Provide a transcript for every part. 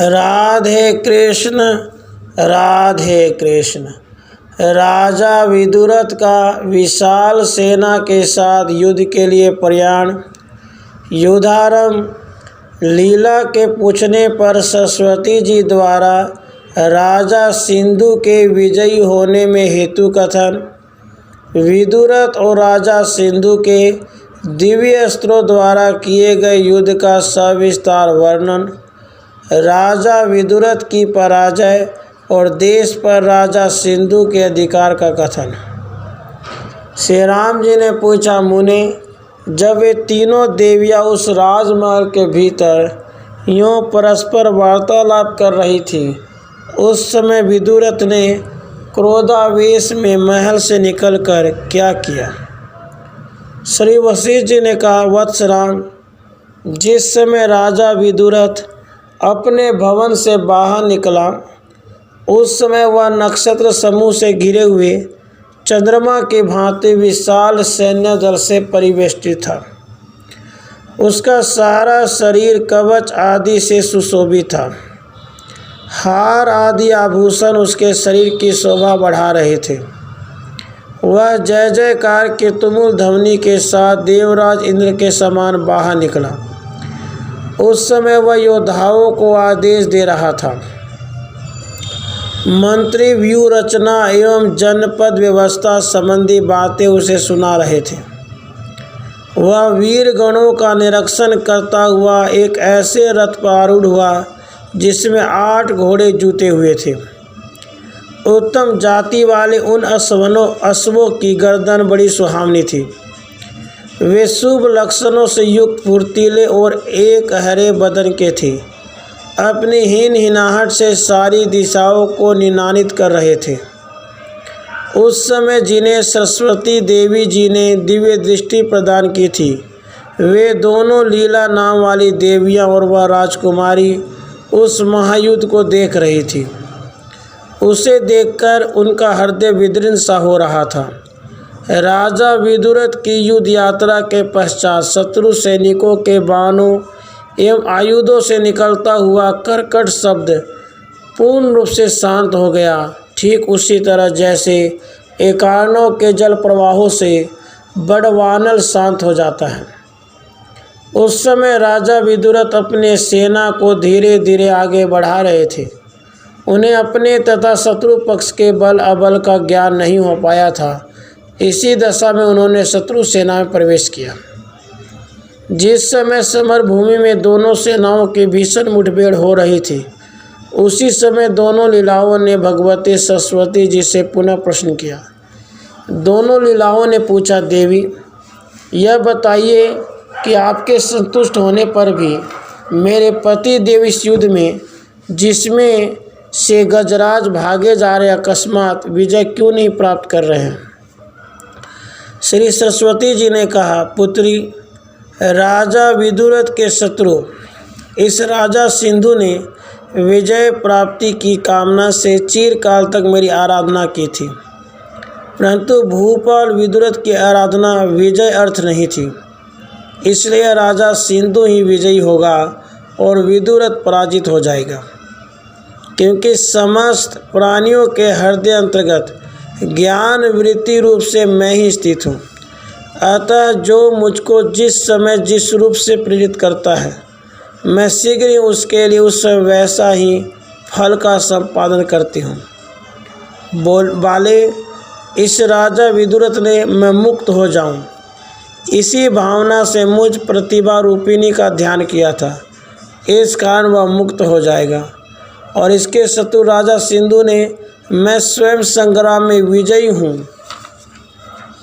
राधे कृष्ण राधे कृष्ण। राजा विदुरथ का विशाल सेना के साथ युद्ध के लिए प्रयाण। युद्धारंभ। लीला के पूछने पर सरस्वती जी द्वारा राजा सिंधु के विजयी होने में हेतु कथन। विदुरथ और राजा सिंधु के दिव्य अस्त्रों द्वारा किए गए युद्ध का सविस्तार वर्णन। राजा विदुरथ की पराजय और देश पर राजा सिंधु के अधिकार का कथन। श्री राम जी ने पूछा, मुने, जब वे तीनों देवियाँ उस राजमहल के भीतर यूँ परस्पर वार्तालाप कर रही थी, उस समय विदुरथ ने क्रोधावेश में महल से निकलकर क्या किया? श्री वशिष्ठ जी ने कहा, वत्स राम, जिस समय राजा विदुरथ अपने भवन से बाहर निकला, उस समय वह नक्षत्र समूह से घिरे हुए चंद्रमा की भांति विशाल सैन्य दल से परिवेष्टित था। उसका सारा शरीर कवच आदि से सुशोभित था। हार आदि आभूषण उसके शरीर की शोभा बढ़ा रहे थे। वह जय जयकार के तुमुल ध्वनि के साथ देवराज इंद्र के समान बाहर निकला। उस समय वह योद्धाओं को आदेश दे रहा था। मंत्री व्यूह रचना एवं जनपद व्यवस्था संबंधी बातें उसे सुना रहे थे। वह वीर गणों का निरीक्षण करता हुआ एक ऐसे रथ पर आरूढ़ हुआ जिसमें 8 घोड़े जुते हुए थे। उत्तम जाति वाले उन अश्वों की गर्दन बड़ी सुहावनी थी। वे शुभ लक्षणों से युक्त फुर्तीले और एक हरे बदन के थे। अपनी हीन हिनाहट से सारी दिशाओं को निनादित कर रहे थे। उस समय जिन्हें सरस्वती देवी जी ने दिव्य दृष्टि प्रदान की थी, वे दोनों लीला नाम वाली देवियां और वह राजकुमारी उस महायुद्ध को देख रही थी। उसे देखकर उनका हृदय विदीर्ण सा हो रहा था। राजा विदुरथ की युद्ध यात्रा के पश्चात शत्रु सैनिकों के बाणों एवं आयुधों से निकलता हुआ कर्कट शब्द पूर्ण रूप से शांत हो गया, ठीक उसी तरह जैसे एकार्णों के जल प्रवाहों से बड़वानल शांत हो जाता है। उस समय राजा विदुरथ अपने सेना को धीरे धीरे आगे बढ़ा रहे थे। उन्हें अपने तथा शत्रु पक्ष के बल अबल का ज्ञान नहीं हो पाया था। इसी दशा में उन्होंने शत्रु सेना में प्रवेश किया। जिस समय समरभूमि में दोनों सेनाओं की भीषण मुठभेड़ हो रही थी, उसी समय दोनों लीलाओं ने भगवती सरस्वती जी से पुनः प्रश्न किया। दोनों लीलाओं ने पूछा, देवी, यह बताइए कि आपके संतुष्ट होने पर भी मेरे पति देव इस युद्ध में, जिसमें से गजराज भागे जा रहे, अकस्मात विजय क्यों नहीं प्राप्त कर रहे हैं? श्री सरस्वती जी ने कहा, पुत्री, राजा विदुरथ के शत्रु इस राजा सिंधु ने विजय प्राप्ति की कामना से चिरकाल तक मेरी आराधना की थी, परंतु भूपाल विदुरथ की आराधना विजय अर्थ नहीं थी। इसलिए राजा सिंधु ही विजयी होगा और विदुरथ पराजित हो जाएगा, क्योंकि समस्त प्राणियों के हृदय अंतर्गत ज्ञान वृत्ति रूप से मैं ही स्थित हूँ। अतः जो मुझको जिस समय जिस रूप से प्रेरित करता है, मैं शीघ्र ही उसके लिए उस समय वैसा ही फल का संपादन करती हूँ। बाले, इस राजा विदुरथ ने मैं मुक्त हो जाऊँ, इसी भावना से मुझ प्रतिभा रूपिणी का ध्यान किया था। इस कारण वह मुक्त हो जाएगा। और इसके शत्रु राजा सिंधु ने मैं स्वयं संग्राम में विजयी हूँ,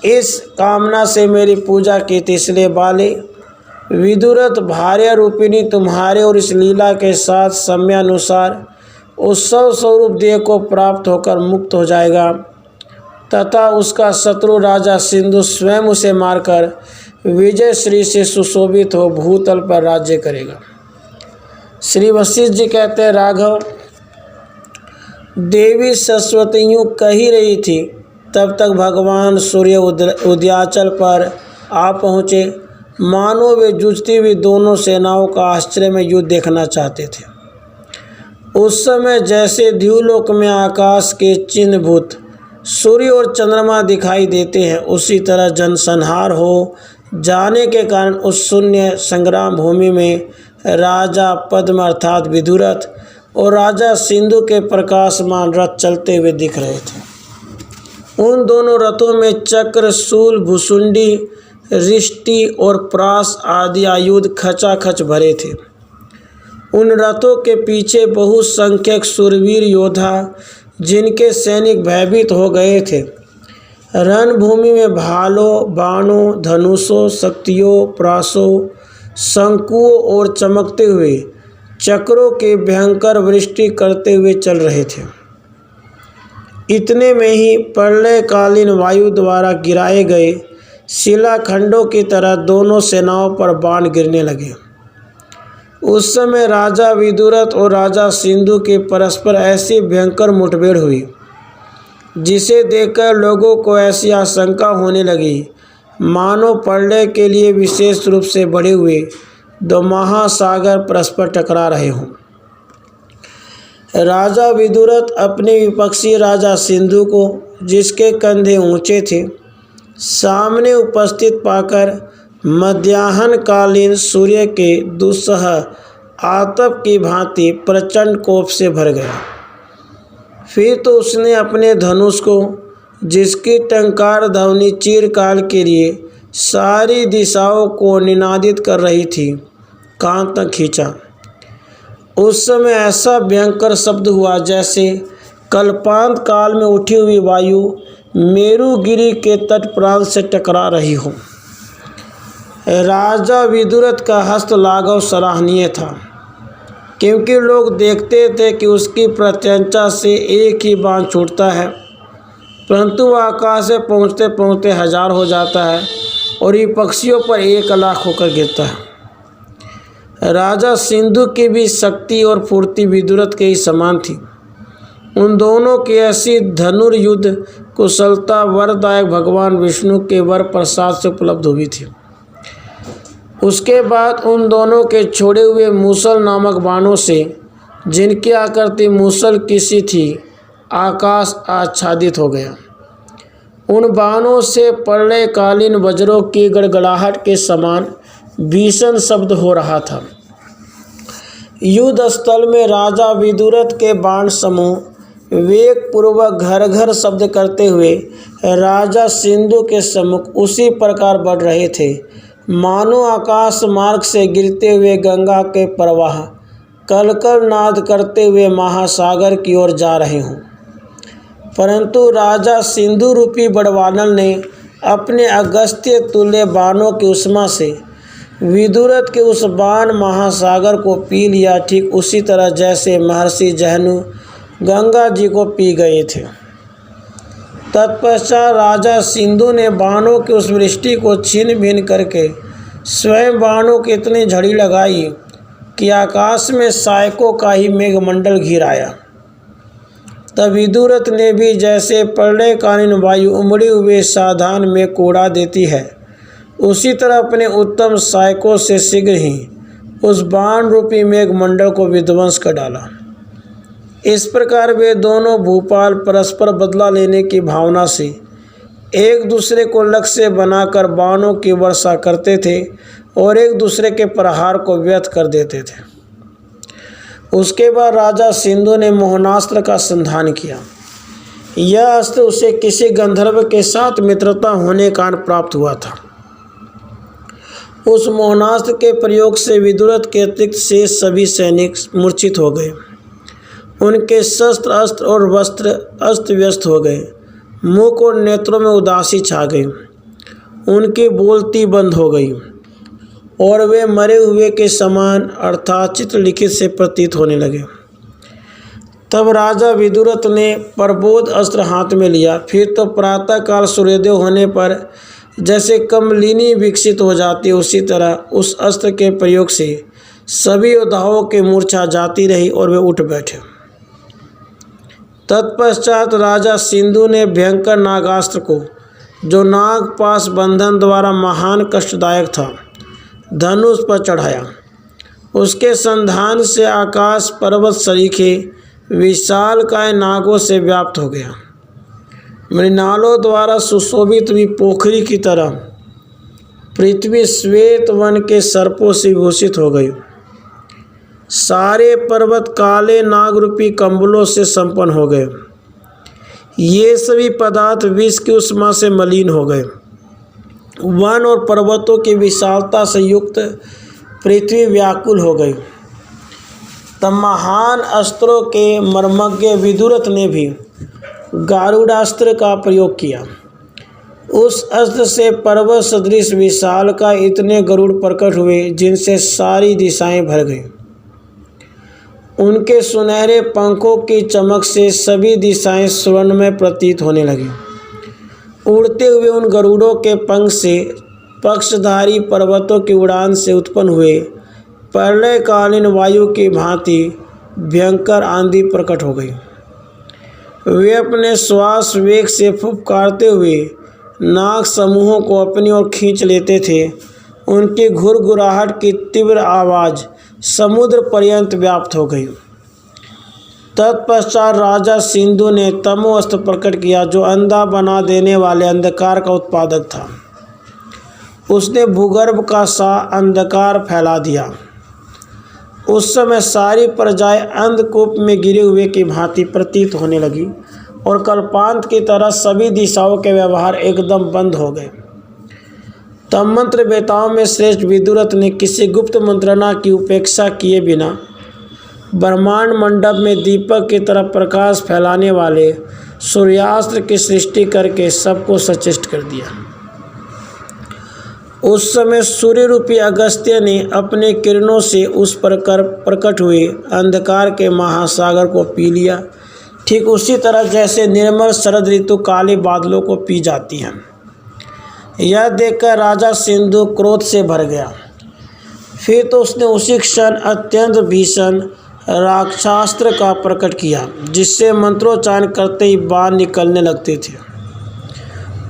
इस कामना से मेरी पूजा की थी। इसलिए बाले, विदुरथ भार्या रूपिणी तुम्हारे और इस लीला के साथ समयानुसार उत्सव स्वरूप देह को प्राप्त होकर मुक्त हो जाएगा तथा उसका शत्रु राजा सिंधु स्वयं उसे मारकर विजय श्री से सुशोभित हो भूतल पर राज्य करेगा। श्री वशिष्ठ जी कहते हैं, राघव, देवी सरस्वती यूँ कह ही रही थी, तब तक भगवान सूर्य उदयाचल पर आ पहुँचे। मानो वे जूझती हुई दोनों सेनाओं का आश्चर्य में युद्ध देखना चाहते थे। उस समय जैसे द्युलोक में आकाश के चिन्हभूत सूर्य और चंद्रमा दिखाई देते हैं, उसी तरह जनसंहार हो जाने के कारण उस शून्य संग्राम भूमि में राजा पद्म अर्थात विदुरथ और राजा सिंधु के प्रकाशमान रथ चलते हुए दिख रहे थे। उन दोनों रथों में चक्र, शूल, भुसुंडी, रिष्टि और प्रास आदि आयुध खचाखच भरे थे। उन रथों के पीछे बहुसंख्यक शूरवीर योद्धा, जिनके सैनिक भयभीत हो गए थे, रणभूमि में भालों, बाणों, धनुषों, शक्तियों, प्रासों, शंकुओं और चमकते हुए चक्रों की भयंकर वृष्टि करते हुए चल रहे थे। इतने में ही प्रलयकालीन वायु द्वारा गिराए गए शिलाखंडों की तरह दोनों सेनाओं पर बाण गिरने लगे। उस समय राजा विदुरथ और राजा सिंधु की परस्पर ऐसी भयंकर मुठभेड़ हुई, जिसे देखकर लोगों को ऐसी आशंका होने लगी मानो प्रलय के लिए विशेष रूप से बढ़े हुए दो महासागर परस्पर टकरा रहे हों। राजा विदुरथ अपने विपक्षी राजा सिंधु को, जिसके कंधे ऊंचे थे, सामने उपस्थित पाकर मध्याह्नकालीन सूर्य के दुस्सह आतप की भांति प्रचंड कोप से भर गया। फिर तो उसने अपने धनुष को, जिसकी टंकार ध्वनि चिरकाल के लिए सारी दिशाओं को निनादित कर रही थी, कान तक खींचा। उस समय ऐसा भयंकर शब्द हुआ जैसे कल्पांत काल में उठी हुई वायु मेरुगिरी के तट प्रांत से टकरा रही हो। राजा विदुरथ का हस्त लाघव सराहनीय था, क्योंकि लोग देखते थे कि उसकी प्रत्यंचा से एक ही बाण छूटता है, परंतु वह आकाश से पहुँचते पहुँचते हजार हो जाता है और ये पक्षियों पर 1,00,000 होकर गिरता है। राजा सिंधु की भी शक्ति और फुर्ती विदुरथ के ही समान थी। उन दोनों की ऐसी धनुर्युद्ध कुशलता वरदायक भगवान विष्णु के वर प्रसाद से उपलब्ध हुई थी। उसके बाद उन दोनों के छोड़े हुए मूसल नामक बाणों से, जिनकी आकृति मूसल किसी थी, आकाश आच्छादित हो गया। उन बाणों से प्रलयकालीन वज्रों की गड़गड़ाहट के समान भीषण शब्द हो रहा था। युद्ध स्थल में राजा विदुरथ के बाण समूह वेग पूर्वक घर घर शब्द करते हुए राजा सिंधु के सम्मुख उसी प्रकार बढ़ रहे थे, मानो आकाश मार्ग से गिरते हुए गंगा के प्रवाह कलकल नाद करते हुए महासागर की ओर जा रहे हों। परंतु राजा सिंधु रूपी बड़वानल ने अपने अगस्त्य तुल्य बाणों की उष्मा से विदुरथ के उस बाण महासागर को पी लिया, ठीक उसी तरह जैसे महर्षि जहनु गंगा जी को पी गए थे। तत्पश्चात राजा सिंधु ने बाणों की उस वृष्टि को छीन भिन्न करके स्वयं बाणों की इतनी झड़ी लगाई कि आकाश में सायकों का ही मेघमंडल घिर आया। तब विदुरथ ने भी जैसे प्रलयकालीन वायु उमड़े हुए साधान में कोड़ा देती है, उसी तरह अपने उत्तम सायकों से शीघ्र ही उस बाण रूपी मेघमंडल को विध्वंस कर डाला। इस प्रकार वे दोनों भूपाल परस्पर बदला लेने की भावना से एक दूसरे को लक्ष्य बनाकर बाणों की वर्षा करते थे और एक दूसरे के प्रहार को व्यर्थ कर देते थे। उसके बाद राजा सिंधु ने मोहनास्त्र का संधान किया। यह अस्त्र उसे किसी गंधर्व के साथ मित्रता होने कारण प्राप्त हुआ था। उस मोहनास्त्र के प्रयोग से विदुरथ के अतिरिक्त शेष सभी सैनिक मूर्छित हो गए। उनके शस्त्र, अस्त्र और वस्त्र अस्त व्यस्त हो गए। मुख और नेत्रों में उदासी छा गई। उनकी बोलती बंद हो गई और वे मरे हुए के समान अर्थात चित्रलिखित से प्रतीत होने लगे। तब राजा विदुरथ ने प्रबोध अस्त्र हाथ में लिया। फिर तो प्रातःकाल सूर्योदय होने पर जैसे कमलिनी विकसित हो जाती, उसी तरह उस अस्त्र के प्रयोग से सभी योद्धाओं की मूर्छा जाती रही और वे उठ बैठे। तत्पश्चात राजा सिंधु ने भयंकर नागास्त्र को, जो नागपाश बंधन द्वारा महान कष्टदायक था, धनुष पर चढ़ाया उसके संधान से आकाश पर्वत सरीखे विशालकाय नागों से व्याप्त हो गया। मृणालों द्वारा सुशोभित हुई पोखरी की तरह पृथ्वी श्वेत वन के सर्पों से विभूषित हो गई। सारे पर्वत काले नागरूपी कंबलों से संपन्न हो गए। ये सभी पदार्थ विष की उष्मा से मलिन हो गए। वन और पर्वतों की विशालता से युक्त पृथ्वी व्याकुल हो गई। तब महान अस्त्रों के मर्मज्ञ विदुरथ ने भी गारुडास्त्र का प्रयोग किया। उस अस्त्र से पर्वत सदृश विशाल का इतने गरुड़ प्रकट हुए जिनसे सारी दिशाएं भर गईं। उनके सुनहरे पंखों की चमक से सभी दिशाएं स्वर्ण में प्रतीत होने लगीं। उड़ते हुए उन गरुड़ों के पंख से पक्षधारी पर्वतों की उड़ान से उत्पन्न हुए प्रलयकालीन वायु की भांति भयंकर आंधी प्रकट हो गई। वे अपने श्वास वेग से फुफकारते हुए नाग समूहों को अपनी ओर खींच लेते थे। उनकी घुरघुराहट की तीव्र आवाज़ समुद्र पर्यंत व्याप्त हो गई। तत्पश्चात राजा सिंधु ने तमो अस्त्र प्रकट किया, जो अंधा बना देने वाले अंधकार का उत्पादक था। उसने भूगर्भ का सा अंधकार फैला दिया। उस समय सारी प्रजाएं अंधकूप में गिरे हुए की भांति प्रतीत होने लगी और कल्पांत की तरह सभी दिशाओं के व्यवहार एकदम बंद हो गए। तब मंत्र वेताओं में श्रेष्ठ विदुरथ ने किसी गुप्त मंत्रणा की उपेक्षा किए बिना ब्रह्मांड मंडप में दीपक की तरह प्रकाश फैलाने वाले सूर्यास्त्र की सृष्टि करके सबको सचेष्ट कर दिया। उस समय सूर्य रूपी अगस्त्य ने अपने किरणों से उस प्रकट हुए अंधकार के महासागर को पी लिया, ठीक उसी तरह जैसे निर्मल शरद ऋतु काले बादलों को पी जाती है। यह देखकर राजा सिंधु क्रोध से भर गया। फिर तो उसने उसी क्षण अत्यंत भीषण राक्षास्त्र का प्रकट किया, जिससे मंत्रोच्चारण करते ही बाण निकलने लगते थे।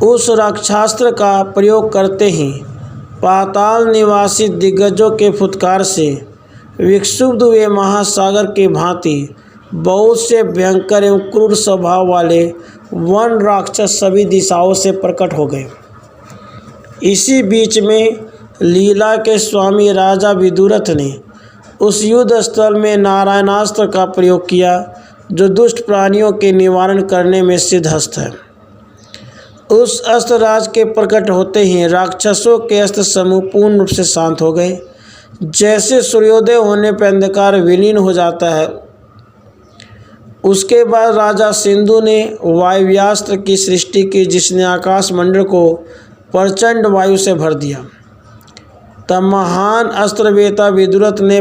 उस राक्षास्त्र का प्रयोग करते ही पाताल निवासी दिग्गजों के फुत्कार से विक्षुब्ध हुए महासागर की भांति बहुत से भयंकर एवं क्रूर स्वभाव वाले वन राक्षस सभी दिशाओं से प्रकट हो गए। इसी बीच में लीला के स्वामी राजा विदुरथ ने उस युद्ध स्थल में नारायणास्त्र का प्रयोग किया, जो दुष्ट प्राणियों के निवारण करने में सिद्धहस्त है। उस अस्त्रराज के प्रकट होते ही राक्षसों के अस्त्र समूह पूर्ण रूप से शांत हो गए। जैसे सूर्योदय होने पर अंधकार विलीन हो जाता है, उसके बाद राजा सिंधु ने वायव्यास्त्र की सृष्टि की, जिसने आकाश मंडल को प्रचंड वायु से भर दिया। तब महान अस्त्रवेता विदुरथ ने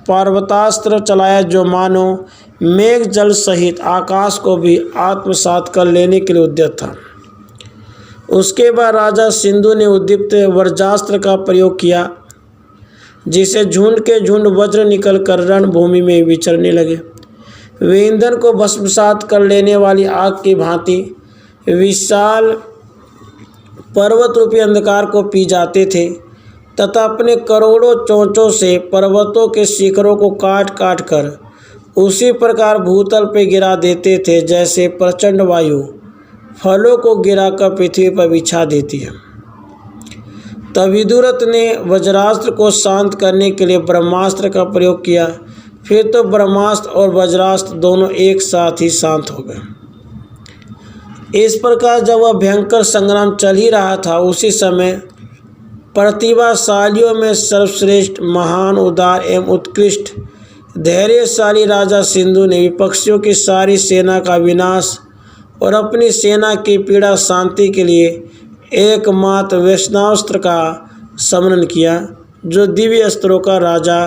पार्वतास्त्र चलाया, जो मानो मेघ जल सहित आकाश को भी आत्मसात कर लेने के लिए उद्यत था। उसके बाद राजा सिंधु ने उद्दीप्त वज्रास्त्र का प्रयोग किया, जिसे झुंड के झुंड वज्र निकल कर रणभूमि में विचरने लगे। वे ईंधन को भस्मसात कर लेने वाली आग की भांति विशाल पर्वत रूपी अंधकार को पी जाते थे तथा अपने करोड़ों चोंचों से पर्वतों के शिखरों को काट काट कर उसी प्रकार भूतल पर गिरा देते थे, जैसे प्रचंड वायु फलों को गिराकर पृथ्वी पर बिछा देती है। तब विदुरथ ने वज्रास्त्र को शांत करने के लिए ब्रह्मास्त्र का प्रयोग किया। फिर तो ब्रह्मास्त्र और वज्रास्त्र दोनों एक साथ ही शांत हो गए। इस प्रकार जब वह भयंकर संग्राम चल ही रहा था, उसी समय प्रतिभाशालियों में सर्वश्रेष्ठ महान उदार एवं उत्कृष्ट धैर्यशाली राजा सिंधु ने विपक्षियों की सारी सेना का विनाश और अपनी सेना की पीड़ा शांति के लिए एकमात्र वैष्णवास्त्र का समरण किया, जो दिव्य अस्त्रों का राजा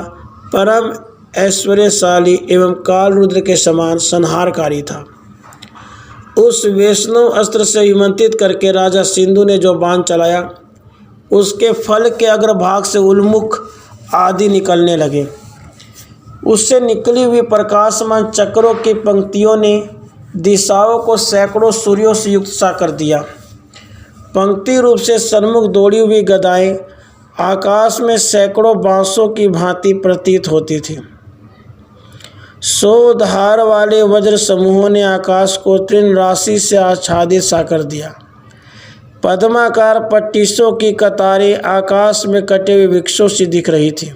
परम ऐश्वर्यशाली एवं काल रुद्र के समान संहारकारी था। उस वैष्णव अस्त्र से विमंत्रित करके राजा सिंधु ने जो बाण चलाया, उसके फल के अग्रभाग से उल्मुख आदि निकलने लगे। उससे निकली हुई प्रकाशमान चक्रों की पंक्तियों ने दिशाओं को सैकड़ों सूर्यों से युक्त सा कर दिया। पंक्ति रूप से सन्मुख दौड़ी हुई गदाएं आकाश में सैकड़ों बांसों की भांति प्रतीत होती थी। 100 धार वाले वज्र समूहों ने आकाश को तृण राशि से आच्छादित सा कर दिया। पद्माकार पट्टिसों की कतारें आकाश में कटे हुए वृक्षों से दिख रही थी।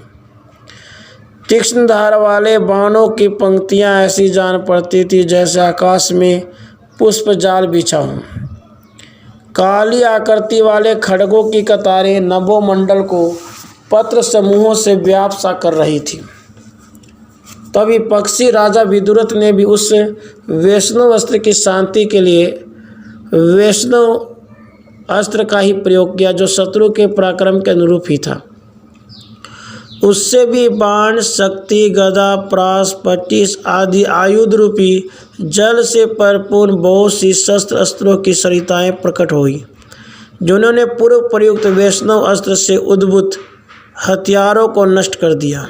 तीक्ष्ण धार वाले बाणों की पंक्तियां ऐसी जान पड़ती थी जैसे आकाश में पुष्प जाल बिछा हो। काली आकृति वाले खड्गों की कतारें नभोमंडल को पत्र समूहों से व्याप्त सा कर रही थी। तभी पक्षी राजा विदुरथ ने भी उस वैष्णव अस्त्र की शांति के लिए वैष्णव अस्त्र का ही प्रयोग किया, जो शत्रु के पराक्रम के अनुरूप ही था। उससे भी बाण, शक्ति, गदा, प्रास, पट्टिस आदि आयुध रूपी जल से परिपूर्ण बहुत सी शस्त्र अस्त्रों की सरिताएं प्रकट हुई, जिन्होंने पूर्व प्रयुक्त वैष्णव अस्त्र से उद्भूत हथियारों को नष्ट कर दिया।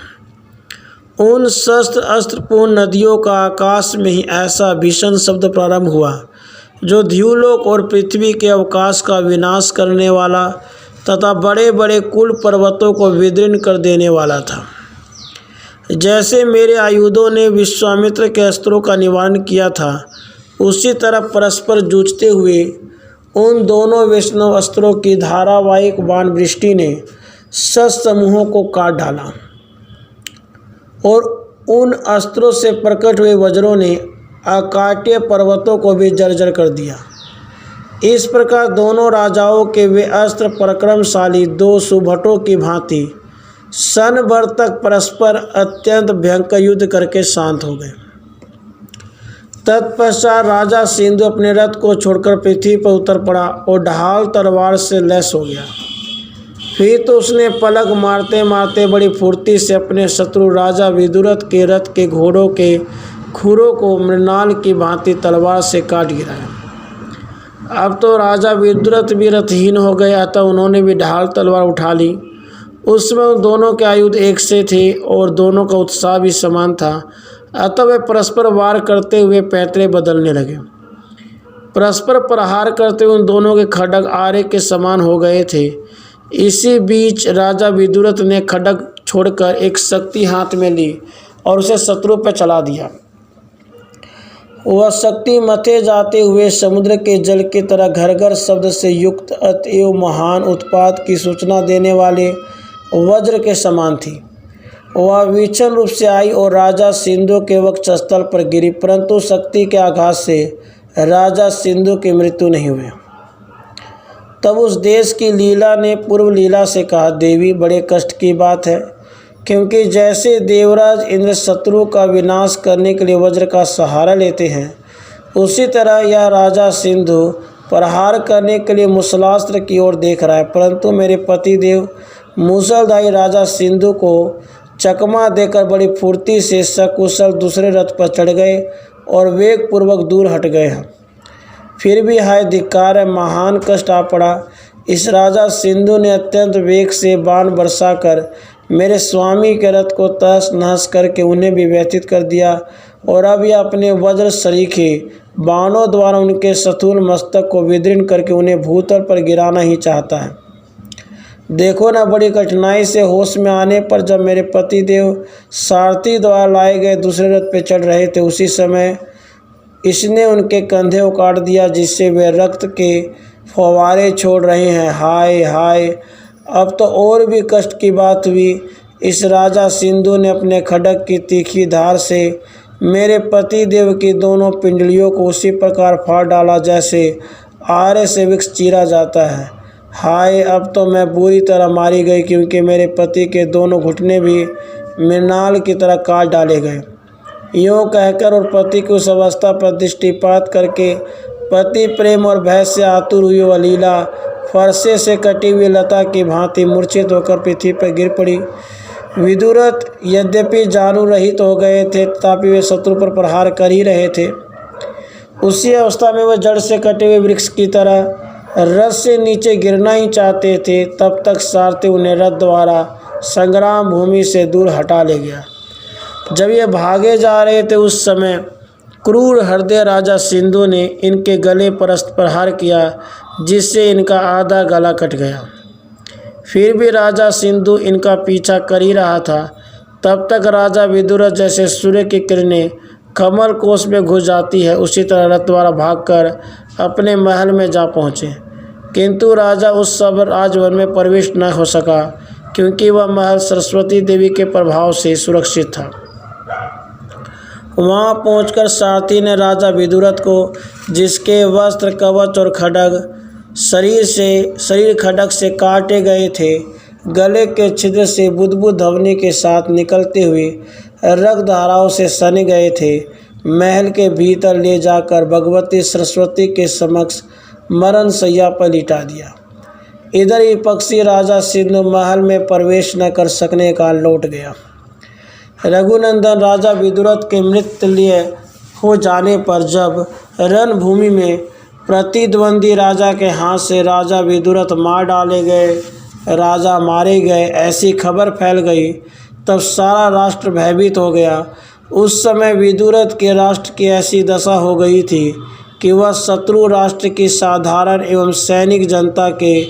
उन शस्त्र अस्त्रपूर्ण नदियों का आकाश में ही ऐसा भीषण शब्द प्रारंभ हुआ जो द्यूलोक और पृथ्वी के अवकाश का विनाश करने वाला तथा बड़े बड़े कुल पर्वतों को विदीर्ण कर देने वाला था। जैसे मेरे आयुधों ने विश्वामित्र के अस्त्रों का निवारण किया था, उसी तरह परस्पर जूझते हुए उन दोनों वैष्णव अस्त्रों की धारावाहिक बाण वृष्टि ने शस्त्र समूहों को काट डाला और उन अस्त्रों से प्रकट हुए वज्रों ने आकाटीय पर्वतों को भी जर्जर कर दिया। इस प्रकार दोनों राजाओं के वे अस्त्र पराक्रमशाली दो सुभटों की भांति सन भर तक परस्पर अत्यंत भयंकर युद्ध करके शांत हो गए। तत्पश्चात राजा सिंधु अपने रथ को छोड़कर पृथ्वी पर उतर पड़ा और ढाल तलवार से लैस हो गया। फिर तो उसने पलक मारते मारते बड़ी फुर्ती से अपने शत्रु राजा विदुरथ के रथ के घोड़ों के खुरों को मृणाल की भांति तलवार से काट गिराया। अब तो राजा विदुरथ भी रथहीन हो गए, अतः उन्होंने भी ढाल तलवार उठा ली। उस समय दोनों के आयुध एक से थे और दोनों का उत्साह भी समान था, अतः वे परस्पर वार करते हुए पैतरे बदलने लगे। परस्पर प्रहार करते हुए उन दोनों के खड्ग आरे के समान हो गए थे। इसी बीच राजा विदुरथ ने खड्ग छोड़कर एक शक्ति हाथ में ली और उसे शत्रु पर चला दिया। वह शक्ति मथे जाते हुए समुद्र के जल की तरह घरघर शब्द से युक्त अतएव महान उत्पात की सूचना देने वाले वज्र के समान थी। वह विक्षण रूप से आई और राजा सिंधु के वक्षस्थल पर गिरी, परंतु शक्ति के आघात से राजा सिंधु की मृत्यु नहीं हुई। तब उस देश की लीला ने पूर्व लीला से कहा, देवी बड़े कष्ट की बात है, क्योंकि जैसे देवराज इंद्र शत्रु का विनाश करने के लिए वज्र का सहारा लेते हैं, उसी तरह यह राजा सिंधु प्रहार करने के लिए मुसलास्त्र की ओर देख रहा है। परंतु मेरे पतिदेव मूसलधारी राजा सिंधु को चकमा देकर बड़ी फुर्ती से सकुशल दूसरे रथ पर चढ़ गए और वेगपूर्वक दूर हट गए हैं। फिर भी हाय धिक्कार है, महान कष्ट आ पड़ा। इस राजा सिंधु ने अत्यंत वेग से बाण बरसाकर मेरे स्वामी के रथ को तहस नहस करके उन्हें भी व्यथित कर दिया और अब यह अपने वज्र सरीखे बाणों द्वारा उनके स्थूल मस्तक को विदीर्ण करके उन्हें भूतल पर गिराना ही चाहता है। देखो ना, बड़ी कठिनाई से होश में आने पर जब मेरे पतिदेव सारथी द्वारा लाए गए दूसरे रथ पर चढ़ रहे थे, उसी समय इसने उनके कंधे उकाड़ दिया, जिससे वे रक्त के फव्वारे छोड़ रहे हैं। हाय हाय, अब तो और भी कष्ट की बात हुई। इस राजा सिंधु ने अपने खड्ग की तीखी धार से मेरे पतिदेव की दोनों पिंडलियों को उसी प्रकार फाड़ डाला जैसे आरे से वृक्ष चीरा जाता है। हाय, अब तो मैं बुरी तरह मारी गई, क्योंकि मेरे पति के दोनों घुटने भी मृणाल की तरह काट डाले गए। यूँ कहकर और पति की उस अवस्था पर दृष्टिपात करके पति प्रेम और भय से आतुर हुई वह लीला फरसे से कटी हुई लता की भांति मूर्छित होकर पृथ्वी पर गिर पड़ी। विदुरथ यद्यपि जानू रहित हो गए थे, तथापि वे शत्रु पर प्रहार कर ही रहे थे। उसी अवस्था में वह जड़ से कटे हुए वृक्ष की तरह रथ से नीचे गिरना ही चाहते थे। तब तक सारथी उन्हें रथ द्वारा संग्राम भूमि से दूर हटा ले गया। जब ये भागे जा रहे थे, उस समय क्रूर हृदय राजा सिंधु ने इनके गले पर प्रहार किया, जिससे इनका आधा गला कट गया। फिर भी राजा सिंधु इनका पीछा कर ही रहा था। तब तक राजा विदुरथ जैसे सूर्य की किरणें कमल कोष में घुस जाती है, उसी तरह रथ द्वारा भागकर अपने महल में जा पहुँचे। किंतु राजा उस सब राजभवन में प्रवेश न हो सका, क्योंकि वह महल सरस्वती देवी के प्रभाव से सुरक्षित था। वहां पहुंचकर सारथी ने राजा विदुरथ को, जिसके वस्त्र, कवच और खड्ग शरीर खड्ग से काटे गए थे, गले के छिद्र से बुदबुद ध्वनि के साथ निकलते हुए रक्त धाराओं से सने गए थे, महल के भीतर ले जाकर भगवती सरस्वती के समक्ष मरण शैया पर लिटा दिया। इधर विपक्षी राजा सिंधु महल में प्रवेश न कर सकने का लौट गया। रघुनंदन राजा विदुरथ के मृत्युल्य हो जाने पर जब रणभूमि में प्रतिद्वंदी राजा के हाथ से राजा विदुरथ मारे गए ऐसी खबर फैल गई, तब सारा राष्ट्र भयभीत हो गया। उस समय विदुरथ के राष्ट्र की ऐसी दशा हो गई थी कि वह शत्रु राष्ट्र की साधारण एवं सैनिक जनता के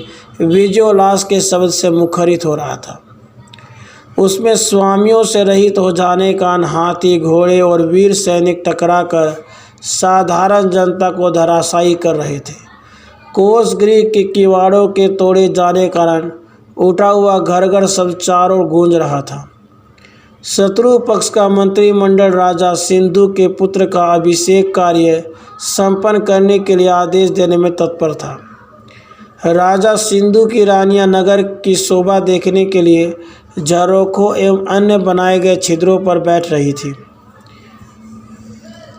विजयोल्लास के शब्द से मुखरित हो रहा था। उसमें स्वामियों से रहित हो जाने का हाथी, घोड़े और वीर सैनिक टकराकर साधारण जनता को धराशायी कर रहे थे। कोषगृह के किवाड़ों के तोड़े जाने के कारण उठा हुआ घर घर शब्द चारों गूंज रहा था। शत्रु पक्ष का मंत्रिमंडल राजा सिंधु के पुत्र का अभिषेक कार्य संपन्न करने के लिए आदेश देने में तत्पर था। राजा सिंधु की रानियां नगर की शोभा देखने के लिए झरोखों एवं अन्य बनाए गए छिद्रों पर बैठ रही थी।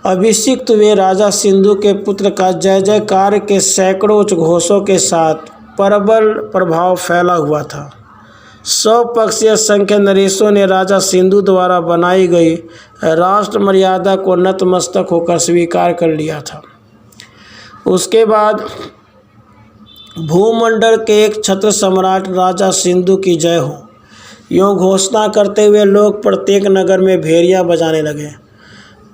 अभिषिक्त हुए राजा सिंधु के पुत्र का जय जयकार के सैकड़ों घोषों के साथ प्रबल प्रभाव फैला हुआ था। 100 पक्षीय संख्या नरेशों ने राजा सिंधु द्वारा बनाई गई राष्ट्र मर्यादा को नतमस्तक होकर स्वीकार कर लिया था। उसके बाद भूमंडल के एक छत्र सम्राट राजा सिंधु की जय हो, यूँ घोषणा करते हुए लोग प्रत्येक नगर में भेरियां बजाने लगे।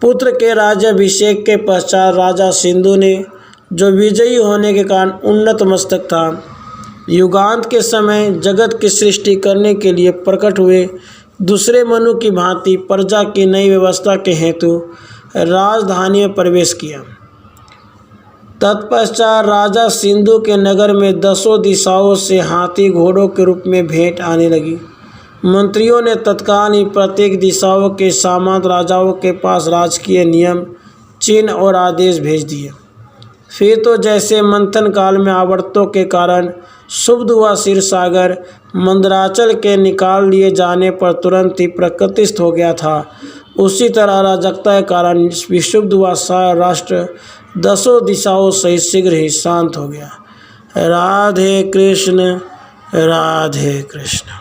पुत्र के राज्याभिषेक के पश्चात राजा सिंधु ने, जो विजयी होने के कारण उन्नत मस्तक था, युगांत के समय जगत की सृष्टि करने के लिए प्रकट हुए दूसरे मनु की भांति प्रजा की नई व्यवस्था के हेतु राजधानी में प्रवेश किया। तत्पश्चात राजा सिंधु के नगर में 10 दिशाओं से हाथी घोड़ों के रूप में भेंट आने लगी। मंत्रियों ने तत्काल ही प्रत्येक दिशाओं के सामंत राजाओं के पास राजकीय नियम, चिन्ह और आदेश भेज दिए। फिर तो जैसे मंथन काल में आवर्तों के कारण शुद्ध हुआ क्षीर सागर मंदराचल के निकाल लिए जाने पर तुरंत ही प्रकृतिस्थ हो गया था, उसी तरह अराजकता के कारण विशुद्ध हुआ सारा राष्ट्र 10 दिशाओं सहित शीघ्र ही शांत हो गया। राधे कृष्ण, राधे कृष्ण।